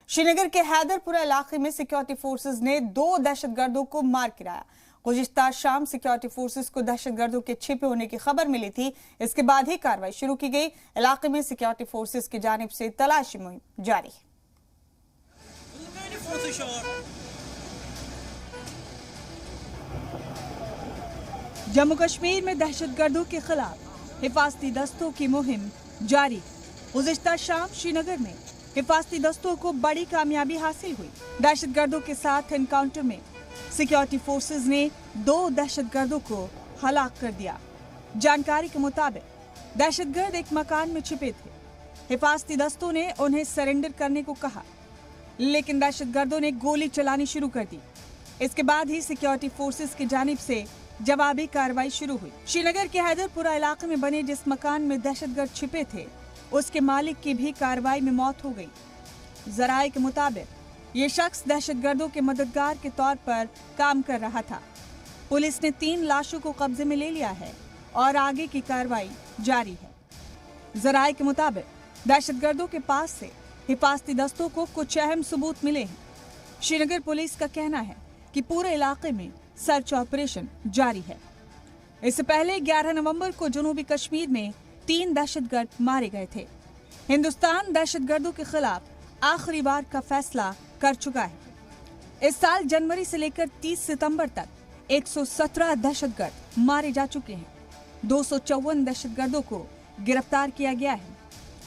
श्रीनगर के हैदरपुरा इलाके में सिक्योरिटी फोर्सेज ने 2 दहशतगर्दों को मार गिराया। गुज़िश्ता शाम सिक्योरिटी फोर्सेज को दहशतगर्दों के छिपे होने की खबर मिली थी। इसके बाद ही कार्रवाई शुरू की गई। इलाके में सिक्योरिटी फोर्सेज की जानिब से तलाशी मुहिम जारी है। जम्मू कश्मीर में दहशतगर्दों के खिलाफ हिफाजती दस्तों की मुहिम जारी। गुज़िश्ता शाम श्रीनगर में हिफाजती दस्तों को बड़ी कामयाबी हासिल हुई। दहशतगर्दों के साथ एनकाउंटर में सिक्योरिटी फोर्सेज ने 2 दहशतगर्दों को हलाक कर दिया। जानकारी के मुताबिक दहशतगर्द एक मकान में छिपे थे। हिफाजती दस्तों ने उन्हें सरेंडर करने को कहा, लेकिन दहशतगर्दों ने गोली चलानी शुरू कर दी। इसके बाद ही सिक्योरिटी फोर्सेज की जानिब से जवाबी कार्रवाई शुरू हुई। श्रीनगर के हैदरपुरा इलाके में बने जिस मकान में दहशतगर्द छिपे थे, उसके मालिक की भी कार्रवाई में मौत हो गई। जराये के मुताबिक ये शख्स दहशतगर्दों के मददगार के तौर पर काम कर रहा था। पुलिस ने 3 लाशों को कब्जे में ले लिया है और आगे की कार्रवाई जारी है। जराये के मुताबिक दहशतगर्दों के पास से हिफाजती दस्तों को कुछ अहम सबूत मिले हैं। श्रीनगर पुलिस का कहना है कि पूरे इलाके में सर्च ऑपरेशन जारी है। इससे पहले 11 नवंबर को जनूबी कश्मीर में 3 दहशतगर्द मारे गए थे। हिंदुस्तान दहशतगर्दों के खिलाफ आखिरी बार का फैसला कर चुका है। इस साल जनवरी से लेकर 30 सितंबर तक 117 दहशतगर्द मारे जा चुके हैं। 254 दहशतगर्दों को गिरफ्तार किया गया है।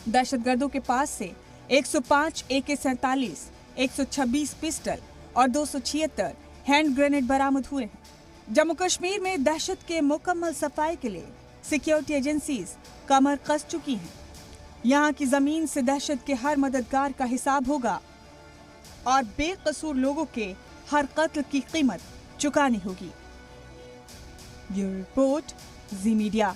दहशतगर्दों के पास से 105 AK-47, 126 पिस्टल और 276 हैंड ग्रेनेड बरामद हुए हैं। जम्मू कश्मीर में दहशत के मुकम्मल सफाई के लिए सिक्योरिटी एजेंसीज कमर कस चुकी हैं। यहाँ की जमीन से दहशत के हर मददगार का हिसाब होगा और बेकसूर लोगों के हर कत्ल की कीमत चुकानी होगी। ब्यूरो रिपोर्ट, जी मीडिया।